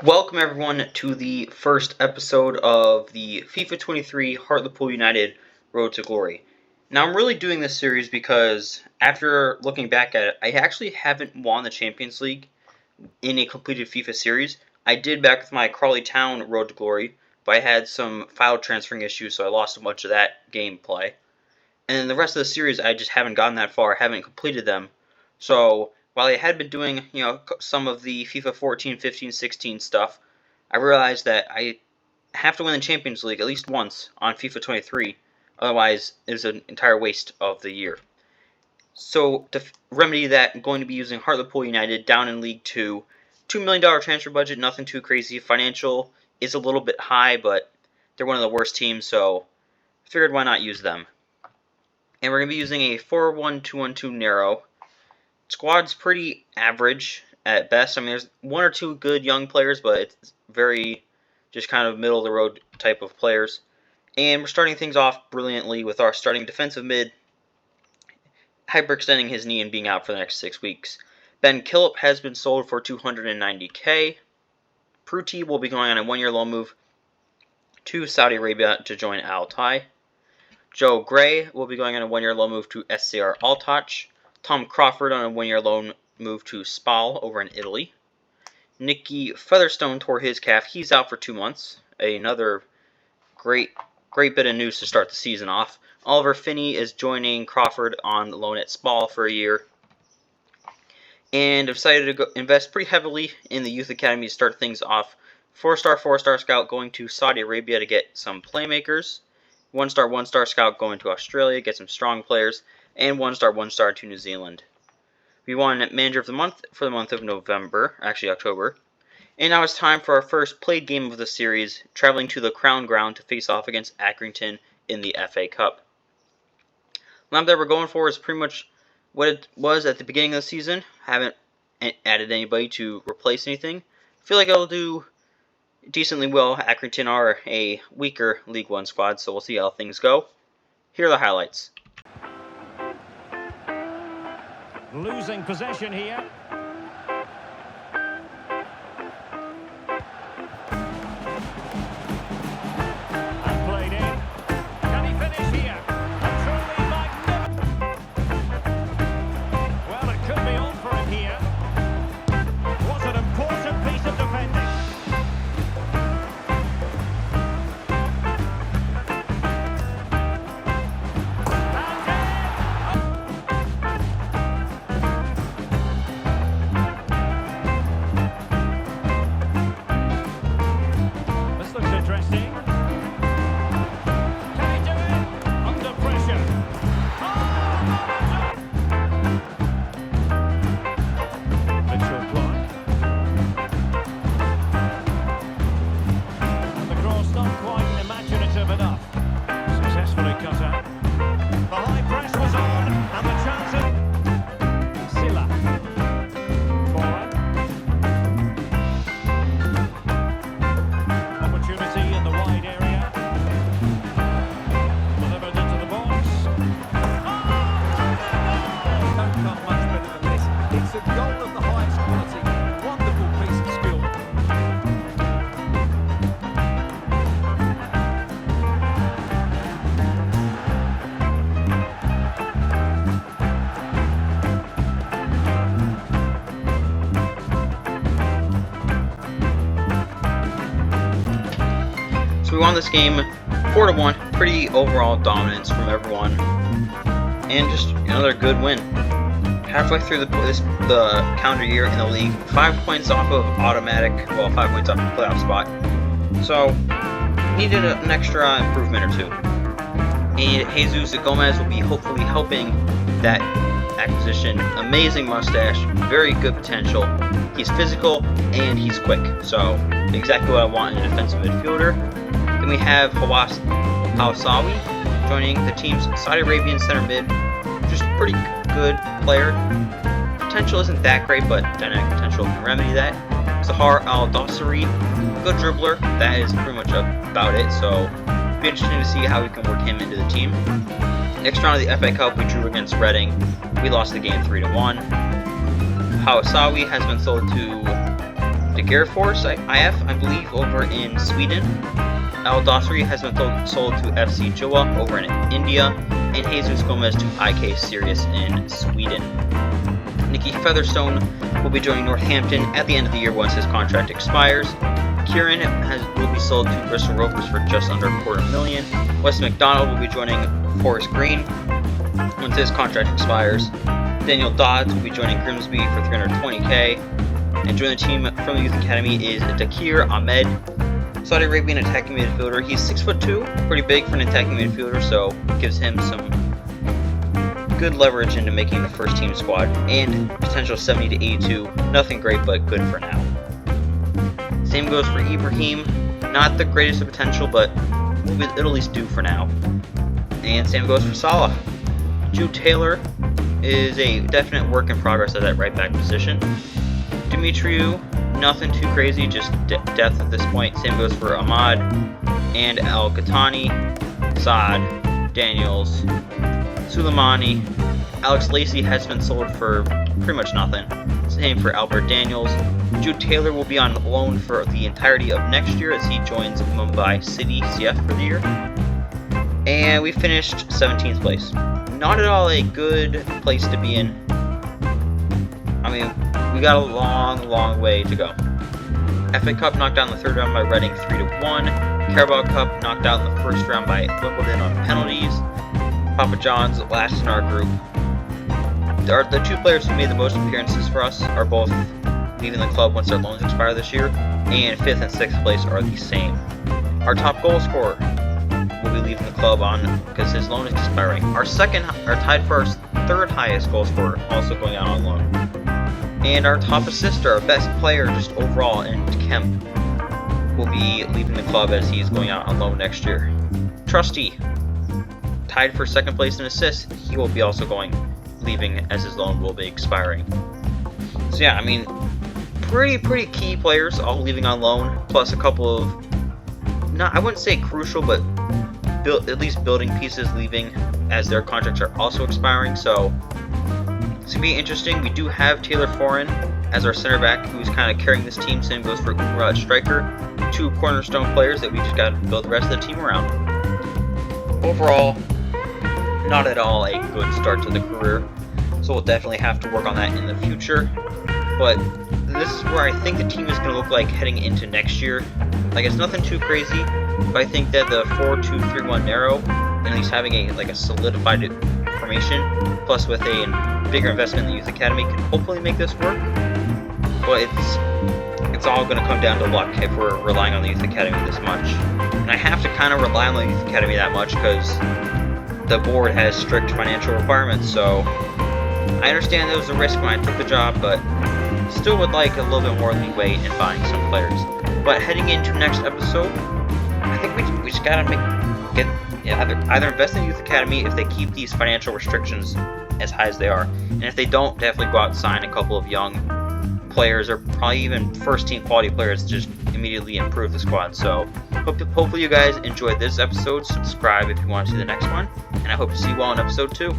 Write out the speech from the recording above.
Welcome everyone to the first episode of the FIFA 23 Hartlepool United Road to Glory. Now I'm really doing this series because after looking back at it, I actually haven't won the Champions League in a completed FIFA series. I did back with my Crawley Town Road to Glory, but I had some file transferring issues, so I lost a bunch of that gameplay. And the rest of the series, I just haven't gotten that far, haven't completed them. So while I had been doing, some of the FIFA 14, 15, 16 stuff, I realized that I have to win the Champions League at least once on FIFA 23. Otherwise, it's an entire waste of the year. So to remedy that, I'm going to be using Hartlepool United down in League 2. $2 million transfer budget, nothing too crazy. Financial is a little bit high, but they're one of the worst teams, so I figured why not use them. And we're going to be using a 4-1-2-1-2 narrow. Squad's pretty average at best. I mean, there's one or two good young players, but it's very just kind of middle-of-the-road type of players. And we're starting things off brilliantly with our starting defensive mid hyperextending his knee and being out for the next 6 weeks. Ben Killip has been sold for $290K. Pruti will be going on a 1-year loan move to Saudi Arabia to join Al-Tai. Joe Gray will be going on a 1-year loan move to SCR Altach. Tom Crawford on a 1-year loan move to Spal over in Italy. Nicky Featherstone tore his calf. He's out for 2 months. Another great bit of news to start the season off. Oliver Finney is joining Crawford on loan at Spal for a year. And I've decided to invest pretty heavily in the youth academy to start things off. 4-star scout going to Saudi Arabia to get some playmakers. 1-star scout going to Australia, get some strong players, and 1-star to New Zealand. We won Manager of the Month for the month of November, actually October. And now it's time for our first played game of the series, traveling to the Crown Ground to face off against Accrington in the FA Cup. The lineup that we're going for is pretty much what it was at the beginning of the season. Haven't added anybody to replace anything. Feel like it'll do decently well. Accrington are a weaker League One squad, so we'll see how things go. Here are the highlights. Losing possession here. And played in. Can he finish here? A truly magnificent. Well, it could be on for him here. What an important piece of defending. So we won this game 4-1, pretty overall dominance from everyone, and just another good win. Halfway through the calendar year in the league, 5 points off of 5 points off the playoff spot. So needed an extra improvement or two. And Jesus Gomez will be hopefully helping that acquisition. Amazing mustache, very good potential. He's physical and he's quick, so exactly what I want in a defensive midfielder. Then we have Hawassawi joining the team's Saudi Arabian center mid. Just a pretty good player. Potential isn't that great, but dynamic potential can remedy that. Zahar Al-Dossari, good dribbler. That is pretty much about it, so it'll be interesting to see how we can work him into the team. Next round of the FA Cup, we drew against Reading. We lost the game 3-1. Hawassawi has been sold to The Gerfors IF, I believe, over in Sweden. Al Dossary has been sold to FC Joa over in India, and Jesus Gomez to IK Sirius in Sweden. Nicky Featherstone will be joining Northampton at the end of the year once his contract expires. Kieran will be sold to Bristol Rovers for just under $250,000. Wes McDonald will be joining Forest Green once his contract expires. Daniel Dodds will be joining Grimsby for $320,000. And joining the team from the Youth Academy is Dakir Ahmed, Saudi Arabian attacking midfielder. He's 6'2", pretty big for an attacking midfielder, so gives him some good leverage into making the first team squad. And potential 70 to 82, nothing great but good for now. Same goes for Ibrahim, not the greatest of potential, but it'll at least do for now. And same goes for Salah. Jude Taylor is a definite work in progress at that right back position. Dimitriou, nothing too crazy, just depth at this point. Same goes for Ahmad and Al Ghatani, Saad, Daniels, Suleimani. Alex Lacey has been sold for pretty much nothing. Same for Albert Daniels. Jude Taylor will be on loan for the entirety of next year as he joins Mumbai City CF for the year. And we finished 17th place. Not at all a good place to be in. I mean, we got a long way to go. FA Cup knocked out in the third round by Reading 3-1. Carabao Cup knocked out in the first round by Wimbledon on penalties. Papa John's last in our group. The two players who made the most appearances for us are both leaving the club once their loans expire this year, and 5th and 6th place are the same. Our top goal scorer will be leaving the club on because his loan is expiring. Our tied for our third highest goal scorer, also going out on loan. And our top assister, our best player just overall, and Kemp, will be leaving the club as he's going out on loan next year. Trusty, tied for second place in assists, he will be also leaving as his loan will be expiring. So yeah, I mean, pretty key players all leaving on loan, plus a couple of, I wouldn't say crucial, but at least building pieces leaving as their contracts are also expiring. So it's going to be interesting. We do have Taylor Foran as our center back, who's kind of carrying this team. Same goes for Hoorah striker. Two cornerstone players that we just got to build the rest of the team around. Overall, not at all a good start to the career. So we'll definitely have to work on that in the future. But this is where I think the team is going to look like heading into next year. Like, it's nothing too crazy, but I think that the 4-2-3-1 narrow, at least having a solidified formation, plus with a bigger investment in the youth academy, can hopefully make this work. But it's all going to come down to luck if we're relying on the youth academy this much. And I have to kind of rely on the youth academy that much because the board has strict financial requirements. So I understand there was a risk when I took the job, but still would like a little bit more leeway in buying some players. But heading into next episode, I think we just gotta either invest in the youth academy if they keep these financial restrictions as high as they are, and if they don't, definitely go out and sign a couple of young players or probably even first team quality players to just immediately improve the squad. So hopefully you guys enjoyed this episode. Subscribe if you want to see the next one, and I hope to see you all in episode 2.